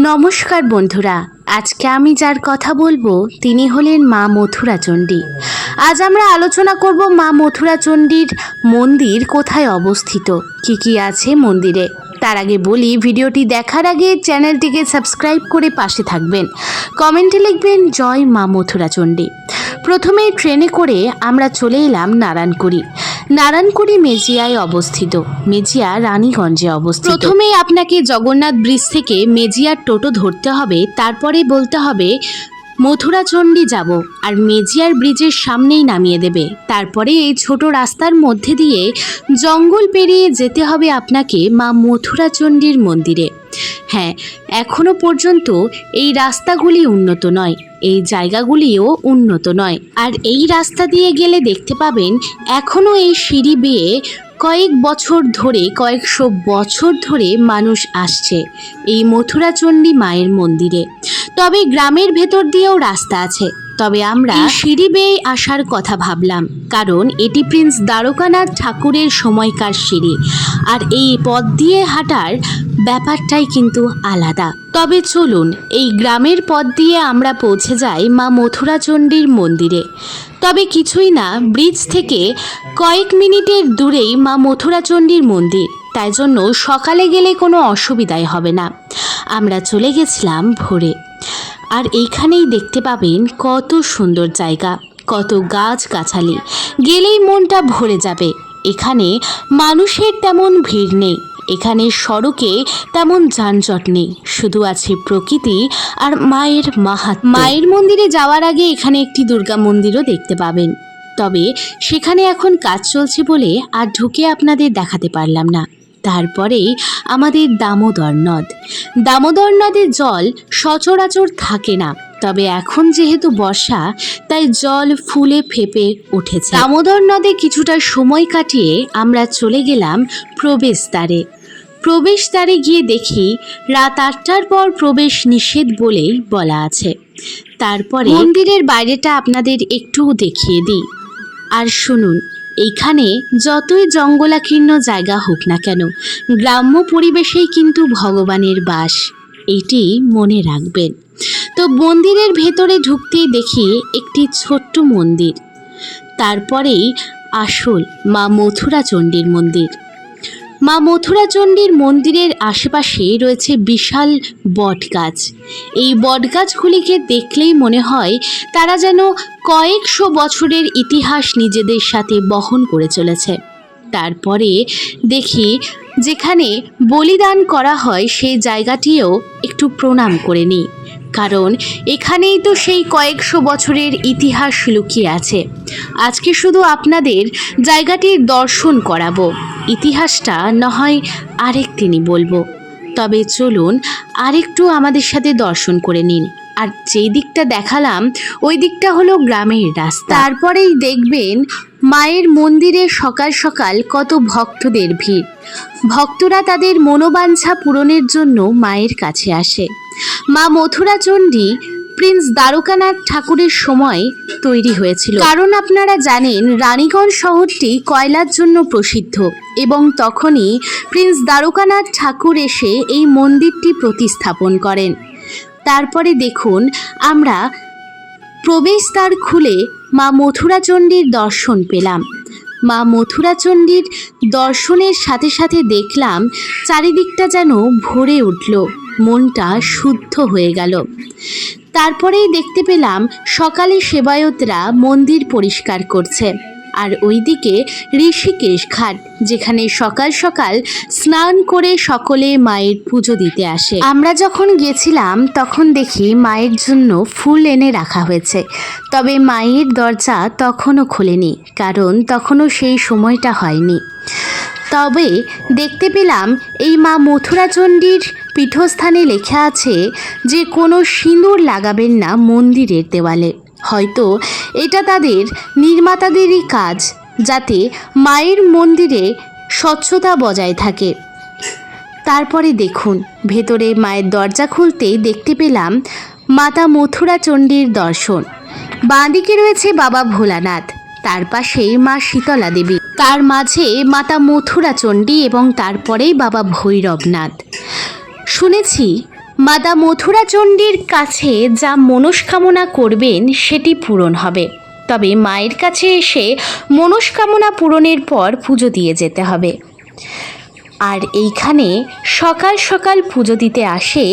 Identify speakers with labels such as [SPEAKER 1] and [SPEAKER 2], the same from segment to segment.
[SPEAKER 1] নমস্কার বন্ধুরা, আজকে আমি যার কথা বলবো তিনি হলেন মা মথুরা চণ্ডী। আজ আমরা আলোচনা করব মা মথুরা চণ্ডীর মন্দির কোথায় অবস্থিত, কি আছে মন্দিরে। তার আগে বলি, ভিডিওটি দেখার আগে চ্যানেলটিকে সাবস্ক্রাইব করে পাশে থাকবেন, কমেন্টে লিখবেন জয় মা মথুরা চণ্ডী। প্রথমে ট্রেনে করে আমরা চলে এলাম নারায়ণকুড়ি মেজিয়ায় অবস্থিত, মেজিয়া রানীগঞ্জে অবস্থিত। প্রথমেই আপনাকে জগন্নাথ ব্রিজ থেকে মেজিয়ার টোটো ধরতে হবে, তারপরে বলতে হবে মথুরা চণ্ডী যাব, আর মেজিয়ার ব্রিজের সামনেই নামিয়ে দেবে। তারপরে এই ছোট রাস্তার মধ্যে দিয়ে জঙ্গল পেরিয়ে যেতে হবে আপনাকে মা মথুরা চণ্ডীর মন্দিরে। হ্যাঁ, এখনো পর্যন্ত এই রাস্তাগুলি উন্নত নয়, এই জায়গাগুলিও উন্নত নয়। আর এই রাস্তা দিয়ে গেলে দেখতে পাবেন এখনও এই সিঁড়ি বেয়ে কয়েকশো বছর ধরে মানুষ আসছে এই মথুরা চণ্ডী মায়ের মন্দিরে। তবে গ্রামের ভেতর দিয়েও রাস্তা আছে, তবে আমরা সিঁড়ি বেয়ে আসার কথা ভাবলাম, কারণ এটি প্রিন্স দ্বারকানাথ ঠাকুরের সময়কার সিঁড়ি, আর এই পথ দিয়ে হাঁটার ব্যাপারটাই কিন্তু আলাদা। তবে চলুন এই গ্রামের পথ দিয়ে আমরা পৌঁছে যাই মা মথুরা চণ্ডীর মন্দিরে। তবে কিছুই না, ব্রিজ থেকে কয়েক মিনিটের দূরেই মা মথুরা চণ্ডীর মন্দির, তাই জন্য সকালে গেলে কোনো অসুবিধাই হবে না। আমরা চলে গেছিলাম ভোরে, আর এইখানেই দেখতে পাবেন কত সুন্দর জায়গা, কত গাছগাছালি, গেলেই মনটা ভরে যাবে। এখানে মানুষের তেমন ভিড় নেই, এখানে সড়কে তেমন যানজট নেই, শুধু আছে প্রকৃতি আর মায়ের মাহাত্ম্য। মায়ের মন্দিরে যাওয়ার আগে এখানে একটি দুর্গা মন্দিরও দেখতে পাবেন, তবে সেখানে এখন কাজ চলছে বলে আর ঢুকে আপনাদের দেখাতে পারলাম না। তারপরেই আমাদের দামোদর নদের জল সচরাচর থাকে না, তবে এখন যেহেতু বর্ষা তাই জল ফুলে ফেপে উঠেছে। দামোদর নদে কিছুটা সময় কাটিয়ে আমরা চলে গেলাম প্রবেশদ্বারে গিয়ে দেখি রাত 8টার পর প্রবেশ নিষেধ বলেই বলা আছে। তারপরে মন্দিরের বাইরেটা আপনাদের একটু দেখিয়ে দিই। আর শুনুন, এইখানে যতই জঙ্গলাকীর্ণ জায়গা হোক না কেন, গ্রাম্য পরিবেশেই কিন্তু ভগবানের বাস, এটি মনে রাখবেন। তো মন্দিরের ভেতরে ঢুকতেই দেখি একটি ছোট্ট মন্দির, তারপরেই আসল মা মথুরা চণ্ডীর মন্দির। মা মথুরা চণ্ডীর মন্দিরের আশেপাশে রয়েছে বিশাল বটগাছ। এই বটগাছগুলিকে দেখলেই মনে হয় তারা যেন কয়েকশো বছরের ইতিহাস নিজেদের সাথে বহন করে চলেছে। তারপরে দেখি যেখানে বলিদান করা হয় সেই জায়গাটিও একটু প্রণাম করে নিই, কারণ এখানেই তো সেই কয়েকশো বছরের ইতিহাস লুকিয়ে আছে। আজকে শুধু আপনাদের জায়গাটির দর্শন করাবো, ইতিহাসটা না হয় আরেকদিনই বলবো। তবে চলুন আরেকটু আমাদের সাথে দর্শন করে নিন। আর যেই দিকটা দেখালাম ওই দিকটা হলো গ্রামের রাস্তা। তারপরেই দেখবেন মায়ের মন্দিরে সকাল সকাল কত ভক্তদের ভিড়। ভক্তরা তাদের মনোবাঞ্ছা পূরণের জন্য মায়ের কাছে আসে। মা মথুরা চণ্ডী প্রিন্স দ্বারকানাথ ঠাকুরের সময় তৈরি হয়েছিল, কারণ আপনারা জানেন রানীগঞ্জ শহরটি কয়লার জন্য প্রসিদ্ধ, এবং তখনই প্রিন্স দ্বারকানাথ ঠাকুর এসে এই মন্দিরটি প্রতিস্থাপন করেন। তারপরে দেখুন আমরা প্রবেশদ্বার খুলে মা মথুরা চণ্ডীর দর্শন পেলাম। মা মথুরা চণ্ডীর দর্শনের সাথে সাথে দেখলাম চারিদিকটা যেন ভরে উঠল, মনটা শুদ্ধ হয়ে গেল। তারপরেই দেখতে পেলাম সকালে সেবায়তরা মন্দির পরিষ্কার করছে, আর ওইদিকে ঋষিকেশ ঘাট, যেখানে সকাল সকাল স্নান করে সকলে মায়ের পুজো দিতে আসে। আমরা যখন গেছিলাম তখন দেখি মায়ের জন্য ফুল এনে রাখা হয়েছে, তবে মায়ের দরজা তখনও খোলেনি, কারণ তখনও সেই সময়টা হয়নি। তবে দেখতে পেলাম এই মা মথুরা চণ্ডীর পীঠস্থানে লেখা আছে যে কোনো সিঁদুর লাগাবেন না মন্দিরের দেওয়ালে। হয়তো এটা তাদের নির্মাতাদেরই কাজ, যাতে মায়ের মন্দিরে স্বচ্ছতা বজায় থাকে। তারপরে দেখুন ভেতরে মায়ের দরজা খুলতেই দেখতে পেলাম মাতা মথুরা চণ্ডীর দর্শন। বাঁদিকে রয়েছে বাবা ভোলানাথ, তার পাশেই মা শীতলা দেবী, তার মাঝে মাতা মথুরা চণ্ডী এবং তারপরেই বাবা ভৈরবনাথ। শুনেছি মাতা মথুরা চণ্ডীর কাছে যা মনস্কামনা করবেন সেটি পূরণ হবে। তবে মায়ের কাছে এসে মনস্কামনা পূরণের পর পুজো দিয়ে যেতে হবে। আর এইখানে সকাল সকাল পুজো দিতে আসে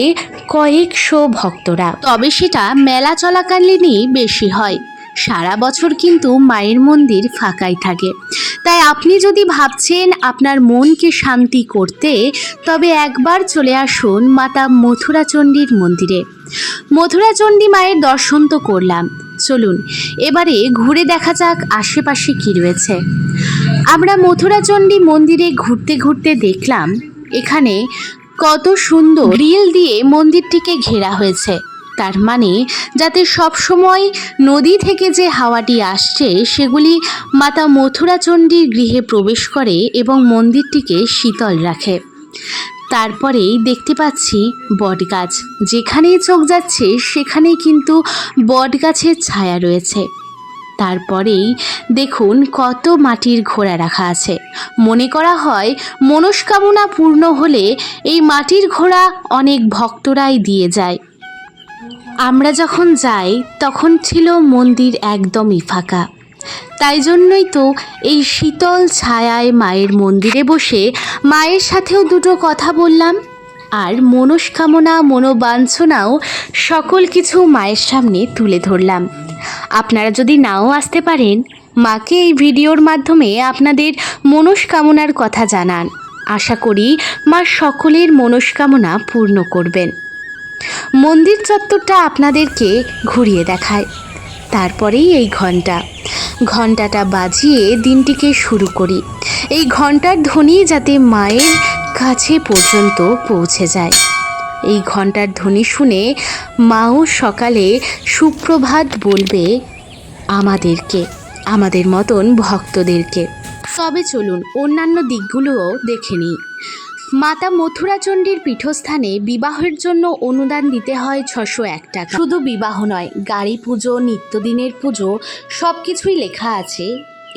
[SPEAKER 1] কয়েকশো ভক্তরা। তবে সেটা মেলা চলাকালীনই বেশি হয়, সারা বছর কিন্তু মায়ের মন্দির ফাঁকাই থাকে। তাই আপনি যদি ভাবছেন আপনার মনকে শান্তি করতে, তবে একবার চলে আসুন মাতা মথুরা চণ্ডীর মন্দিরে। মথুরা চণ্ডী মায়ের দর্শন তো করলাম, চলুন এবারে ঘুরে দেখা যাক আশেপাশে কি রয়েছে। আমরা মথুরা চণ্ডী মন্দিরে ঘুরতে ঘুরতে দেখলাম এখানে কত সুন্দর গ্রিল দিয়ে মন্দিরটিকে ঘেরা হয়েছে। তার মানে যাতে সবসময় নদী থেকে যে হাওয়াটি আসছে সেগুলি মাতা মথুরা চণ্ডীর গৃহে প্রবেশ করে এবং মন্দিরটিকে শীতল রাখে। তারপরেই দেখতে পাচ্ছি বটগাছ, যেখানেই চোখ যাচ্ছে সেখানেই কিন্তু বটগাছের ছায়া রয়েছে। তারপরেই দেখুন কত মাটির ঘোড়া রাখা আছে। মনে করা হয় মনস্কামনা পূর্ণ হলে এই মাটির ঘোড়া অনেক ভক্তরাই দিয়ে যায়। আমরা যখন যাই তখন ছিল মন্দির একদমই ফাঁকা, তাই জন্যই তো এই শীতল ছায়ায় মায়ের মন্দিরে বসে মায়ের সাথেও দুটো কথা বললাম, আর মনস্কামনা মনোবাঞ্ছনাও সকল কিছু মায়ের সামনে তুলে ধরলাম। আপনারা যদি নাও আসতে পারেন, মাকে এই ভিডিওর মাধ্যমে আপনাদের মনস্কামনার কথা জানান। আশা করি মা সকলের মনস্কামনা পূর্ণ করবেন। মন্দির চত্বরটা আপনাদেরকে ঘুরিয়ে দেখায়। তারপরেই এই ঘন্টাটা বাজিয়ে দিনটিকে শুরু করি। এই ঘন্টার ধ্বনি যাতে মায়ের কাছে পর্যন্ত পৌঁছে যায়। এই ঘন্টার ধ্বনি শুনে মাও সকালে সুপ্রভাত বলবে আমাদেরকে, আমাদের মতন ভক্তদেরকে। তবে চলুন অন্যান্য দিকগুলোও দেখে নিই। মাতা মথুরা চণ্ডীর পীঠস্থানে বিবাহের জন্য অনুদান দিতে হয় 601 টাকা। শুধু বিবাহ নয়, গাড়ি পুজো, নিত্যদিনের পুজো সব কিছুই লেখা আছে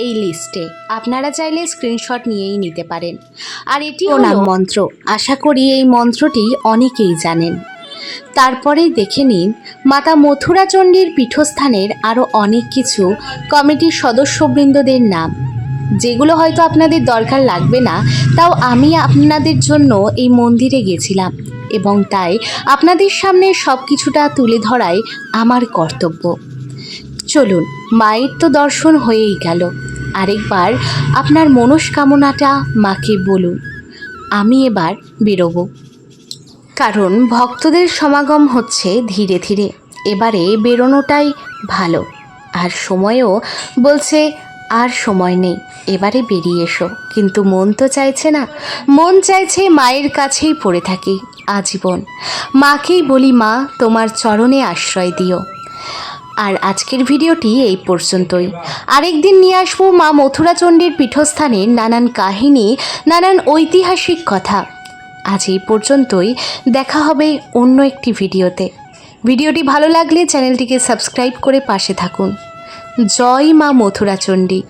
[SPEAKER 1] এই লিস্টে। আপনারা চাইলে স্ক্রিনশট নিয়েই নিতে পারেন। আর এটি প্রণাম মন্ত্র, আশা করি এই মন্ত্রটি অনেকেই জানেন। তারপরেই দেখে নিন মাতা মথুরা চণ্ডীর পীঠস্থানের আরও অনেক কিছু কমিটির সদস্যবৃন্দদের নাম, যেগুলো হয়তো আপনাদের দরকার লাগবে না, তাও আমি আপনাদের জন্য এই মন্দিরে গেছিলাম এবং তাই আপনাদের সামনে সব কিছুটা তুলে ধরাই আমার কর্তব্য। চলুন, মায়ের তো দর্শন হয়েই গেল, আরেকবার আপনার মনস্কামনাটা মাকে বলুন। আমি এবার বেরোবো, কারণ ভক্তদের সমাগম হচ্ছে ধীরে ধীরে। এবারে বেরোনোটাই ভালো। আর সময়ও বলছে আর সময় নেই, এবারে বেরিয়ে এসো। কিন্তু মন তো চাইছে না, মন চাইছে মায়ের কাছেই পড়ে থাকি আজীবন। মাকেই বলি, মা তোমার চরণে আশ্রয় দিও। আর আজকের ভিডিওটি এই পর্যন্তই। আরেকদিন নিয়ে আসবো মা মথুরা চণ্ডীর পীঠস্থানের নানান কাহিনী, নানান ঐতিহাসিক কথা। আজ এই পর্যন্তই, দেখা হবে অন্য একটি ভিডিওতে। ভিডিওটি ভালো লাগলে চ্যানেলটিকে সাবস্ক্রাইব করে পাশে থাকুন। জয় মা মথুরা চণ্ডী।